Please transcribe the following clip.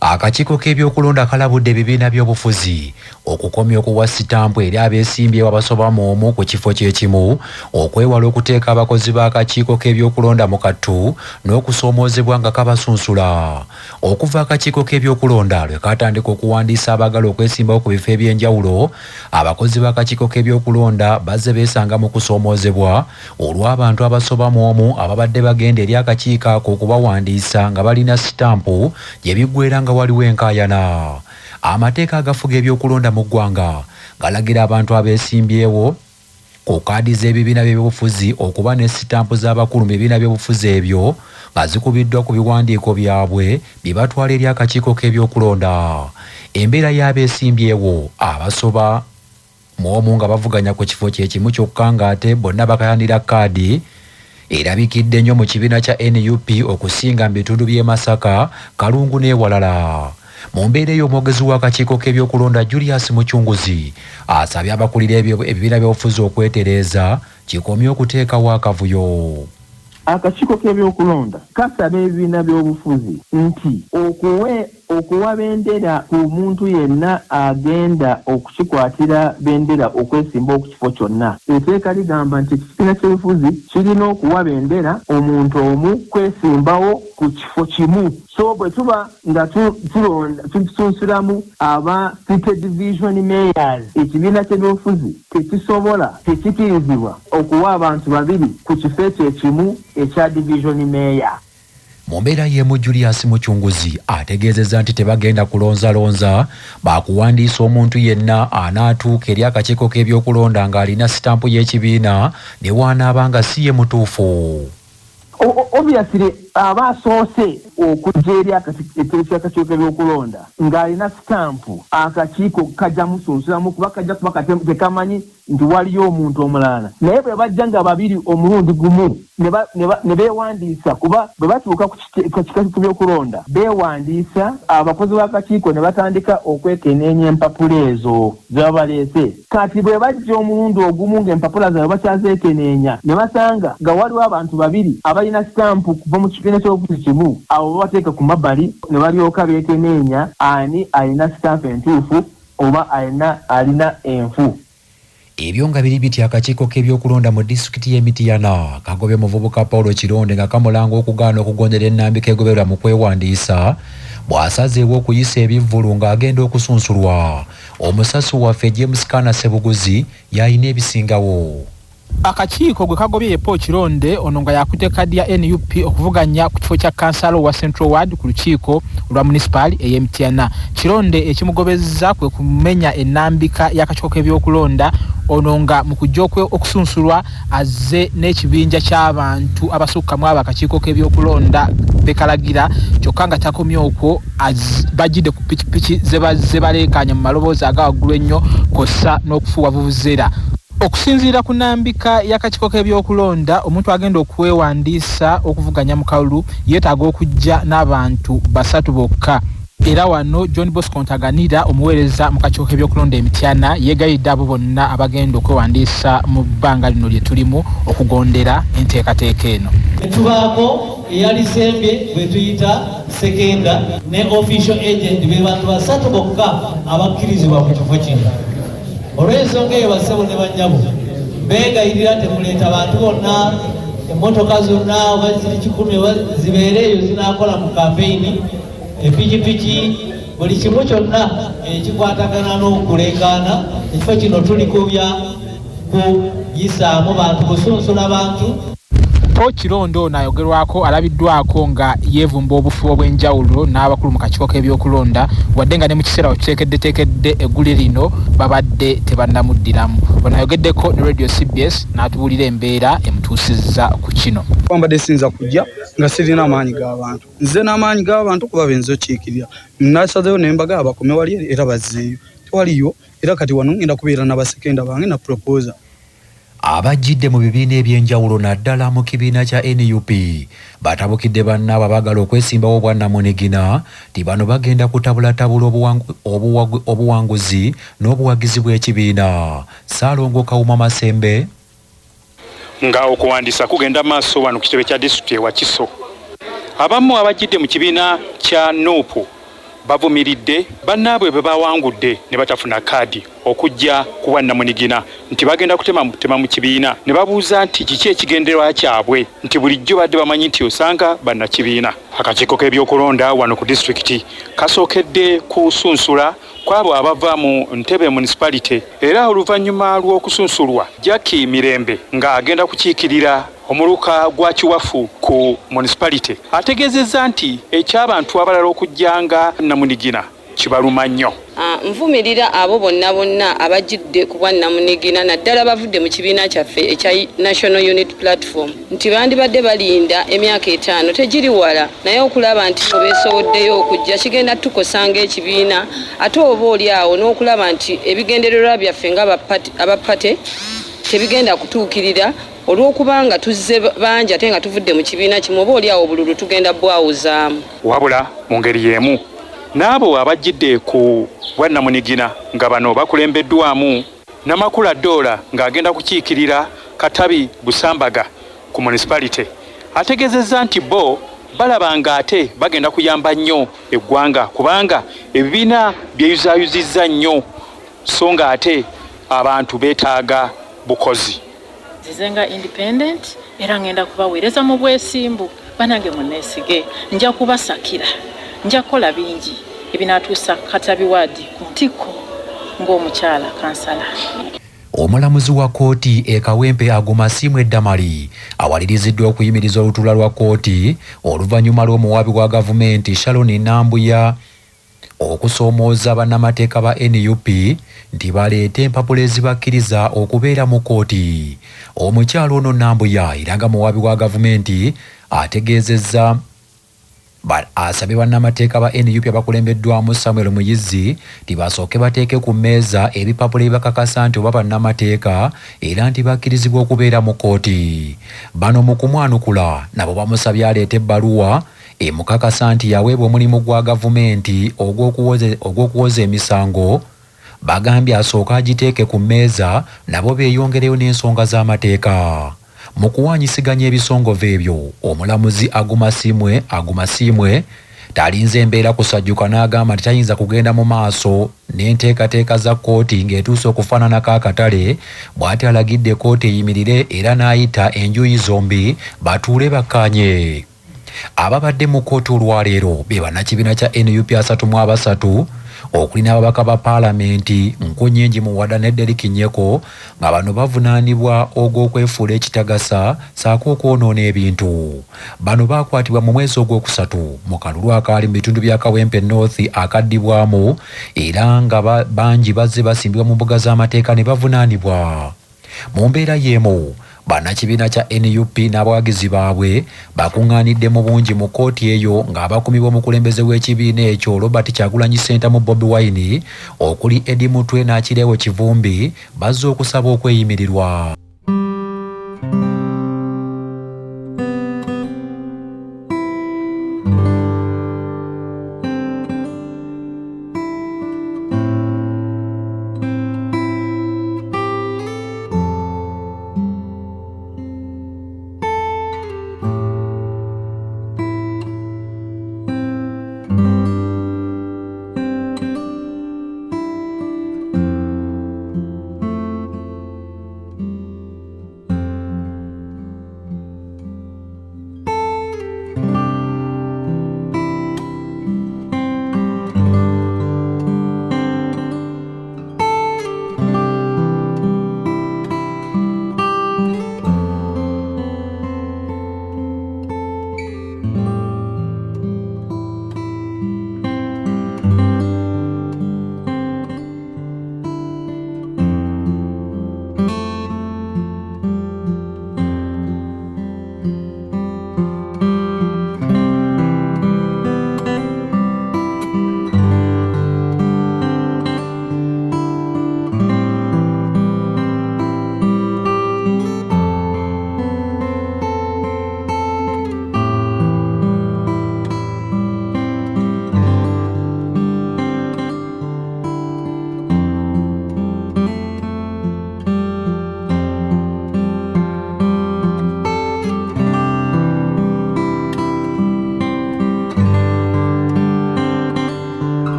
Akakiiko k'ebyokulonda kalabudde ebibiina by'obufuzi okukomya okuwa sitampu eri abeesimbyewo abasobamu omu ku kifo kyekimu okwewala okuteeka abakozi b'akakiiko k'ebyokulonda mu kattu n'okusoomoozebwa nga kabasunsula. Okuva akakiiko k'ebyokulonda lwe katandika okuwandiisa abaagala okwesimbawo ku bifo eby'enjawulo, abakozi b'akakiiko k'ebyokulonda bazze beesanga mu kusoomoozebwa olw'abantu abasobamu omu ababadde bagenda eri akakiiko ako okubawandiisa nga balina sitampu gye biggweera nga waliwo enkaayana. Amateeka agafuga ebyokulonda mu ggwanga galagira abantu abeesimbyewo ku kaadi z'ebibiina by'ebyobufuzi okuba ne sitampu z'abakulu mu bibiina by'obufuzi ebyo nga zikubiddwa ku biwandiiko byabwe bye batwala eri akakiiko k'ebyokulonda. Embeera y'abeesimbyewo abasoba mu omu nga bavuganya ku kifo kyekimu kyokka ng'ate bonna bakayanira kaadi erabikidde nnyo mu kibiina kya NUP okusinga mu bitundu by'e Masaka, Kalungu n'ewalala. Mu mbeera eyo omwogezi w'akakiiko k'ebyokulonda Julius Mucunguzi asabye abakulira ebibiina by'obufuzi okwetereeza kikomye okuteekawo akavuyo. Akakiiko k'ebyokulonda kasaba ebibiina by'obufuzi nti okuwa bendera ku muntu yenna agenda okukikwatira bendera okwesimba ku kifo kyonna. Etteeka ligamba nti ekibiina ky'obufuzi kirina okuwa bendera omuntu omu kwesimbawo ku kifo kimu. So bwe tuba nga tusunsulamu aba City Division Mayors, ekibiina ky'ebyobufuzi tekikirizibwa okuwa abantu babiri ku kifo ekyo ekimu ekya Division Mayor. Mu mbeera y'emu Julius Mucunguzi ategeezezza nti tebagenda kulonzalonza bakuwandiisa omuntu yenna anaatuuka eri akakiiko k'ebyokulonda ng'alina sitampu y'ekibiina ne wanaaba nga si ye mutuufu. Obviously aba asoose okujja eri akakiiko k'ebyokulonda ng'alina sitampu, akakiiko kajja musunsulamu kuba kajja kuba tekamanyi nti waliyo omuntu omulala. Naye bwe bajja nga babiri omulundi gumu ne beewandiisa, kuba bwe batuuka ku kiiko k'ebyokulonda beewandiisa, abakozi b'akakiiko ne batandika okwekenneenya empapula ezo ze babaleese. Kati bwe bajja omulundi ogumu ng'empapula zaabwe bakyazeekenneenya ne basanga nga waliwo abantu babiri abalina sitampu kuva mu kibiina ky'obufuzi kimu, abo babateeka ku mabbali ne balyoka beekenneenya ani alina sitampu entuufu oba alina enfu. Ebyo nga biri bitya akakiiko k'ebyokulonda mu disitulikiti y'e Mityana kagobye muvubuka Paulo Kironde nga kamulanga okugaana okugondera ennambika egobererwa mu kwewandiisa bw'asazeewo okuyisa ebivvulu ng'agenda okusunsulwa. Omusasi waffe James Kana Sebuguzi y'alina ebisingawo. Akakiiko gwe kagobye Paul Kironde ono nga yakutte kadi ya NUP okuvuganya ku kifo kya kansala wa Central Ward ku lukiiko lwa municipal ey'e Mityana. Kironde ekimugobezza kwe kumenya ennambika y'akakiiko k'ebyokulonda ono nga mu kujja okusunsulwa azze n'ekibinja ky'abantu abasukkamu akakiiko k'ebyokulonda bekalagira, kyokka nga takomye okwo bajjidde ku pikipiki ze baleekaanya mu maloboozi agawaggulu ennyo kossa n'okufuuwa vuvuzera. Okusinziira ku nnambika y'akakiiko k'ebyokulonda, omuntu agenda okwewandiisa okuvuganya mu kalulu yeetaaga okujja n'abantu 3 bokka. Era wano John Bosco Ntaganira omuweereza mu kakiiko k'ebyokulonda e Mityana yeegayidde abo bonna abagenda okwewandiisa mu bbanga lino lye tulimu okugondera enteekateeka eno. Tubaako eyalisembye bwe tuyita sekenda ne official agent be bantu 3 bokka abakkirizibwa ku kifo kino. Olw'ensonga eyo bassebo ne bannyabo beegayirira temuleeta bantu bonna, emmotoka zonna oba ziri 10 oba zibeere eyo zinaakola mu kampeyini, epikipiki, buli kimu kyonna ekikwatagana n'okuleekaana. Ekifo kino tulikubya kuyisaamu bantu, kusunsula bantu. Paul Kironde ono ayogerwako alabiddwako nga yeevumba obufu obw'enjawulo n'abakulu mu kakiiko k'ebyokulonda wadde nga ne mu kiseera kiteekedde eggule lino babadde tebannamuddiramu. Ono ayogeddeko ne Radio CBS n'atubuulira embeera emutuusizza ku kino. Kwambadde sinza kujja nga sirina amaanyi g'abantu, nze n'amaanyi g'abantu kuba benzo kiikirira nasazeewo nembaga abakome wali era bazzeeyo tewaliyo, era kati wano ngenda kubeera n'abasekenda bange na proposa. Abajjidde mu bibiina eby'enjawulo naddala mu kibiina kya NUP batabukidde bannaabwe abaagala okwesimbawo bwannamunigina nti bano bagenda kutabulatabula obuwanguzi n'obuwagizi bw'ekibiina. Ssaalongo Kawuma Masembe. Nga okuwandiisa kugenda maaso wano ku kitebe kya disitulikiti ewa Kiso. Abamu abajjidde mu kibiina kya NUP bavumiridde bannaabwe bwe bawangudde ne batafuna kaadi okujja ku bwannamunigina nti bagenda kutema mu kibiina ne babuuza nti kiki ekigendererwa kyabwe nti bulijjo badde bamanyi nti osanga bannakibiina. Akakiiko k'ebyokulonda wano ku disitulikiti kasookedde kusunsula kwabo abava mu Ntebe municipality era oluvannyuma lw'okusunsulwa Jackie Mirembe ng'agenda kukiikirira omuluka gwa Kiwafu ku municipality ategeezezza nti eky'abantu abalala okujjanga Namunigina kibaluma nnyo. Nvumirira abo bonna abajjidde ku bwannamunigina naddala bavudde mu kibiina kyaffe ekya National Unity Platform nti bandibadde balinda emyaka 5 tegiri wala naye okulaba nti beesowoddeyo okujja kigenda tukosanga ekibiina ate oba oli awo n'okulaba nti ebigendererwa byaffe nga abapate tebigenda kutuukirira olw'okubanga tuzze bangi ate nga tuvudde mu kibiina kimu oba oli awo bululu tugenda bwawuzaamu. Wabula mu ngeri y'emu n'abo abajjidde ku bwannamunigina nga bano bakulembeddwamu Namakula Doola ng'agenda kukiikirira Katabi Busambaga ku municipality ategeezezza nti bo balaba nga ate bagenda kuyamba nnyo eggwanga kubanga ebibiina byeyuzaayuzizza nnyo so nga ate abantu beetaaga bukozi. Zizenga independent era ngenda kubaweereza mu bwesimbu banange munneesige nja kubasakira nja kukola bingi ebinaatuusa Katabi Wadi ku ntiko ng'omukyala kansala. Omulamuzi wa kooti e Kawempe Agumasimu Eddamali awaliriziddwa okuyimiriza olutuula lwa kooti oluvannyuma lw'omuwaabi wa gavumenti Sharon Nambuya okusoomooza bannamateeka ba NUP nti baleete empapula ezibakkiriza okubeera mu kooti. Omukyalo ono Nambuya era nga muwaabi wa gavumenti ategeezezza asabye bannamateeka ba NUP abakulembeddwamu Samuel Muyizi nti basooke bateeke ku mmeeza ebipapula ebibakakasa nti oba bannamateeka era nti bakkirizibwa okubeera mu kooti. Bano mu kumwanukula nabo bamusabye aleete ebbaluwa emukakasa nti yaweebwa omulimu gwa gavumenti ogw'okuwoza emisango. Bagambye asooka agiteeke ku mmeeza nabo beeyongereyo n'ensonga z'amateeka. Mu kuwanyisiganya ebisongovu ebyo omulamuzi Agumasimwe talinze embeera kusajjuka n'agamba nti tayinza kugenda mu maaso n'enteekateeka za kooti ng'etuuse okufaananako akatale bw'ati alagidde kooti eyimirire era n'ayita enjuyi zombi batuule bakkaanye. Ababadde mu kooti olwaleero be bannakibiina kya NUP 33 okuli n'ababaka ba paalamenti Nkunyenji Muwada ne Derrick Nyeko nga bano bavunaanibwa ogw'okwefuula ekitagasa saako okwonoona ebintu. Bano baakwatibwa mu mwezi ogwokusatu mu kalulu akaali mu bitundu bya Kawempe North akaddibwamu era nga bangi bazze basimbibwa mu mbuga z'amateeka ne bavunaanibwa. Mu mbeera y'emu bannakibiina kya NUP n'abawagizi baabwe bakuŋŋaanidde mu bungi mu kooti eyo ng'abakuumi b'omukulembeze w'ekibiina ekyo Robert Kyagulanyi Ssentamu Bobi Wine okuli Eddie Mutwe n'Akireewo Kivumbi bazze okusaba okweyimirirwa.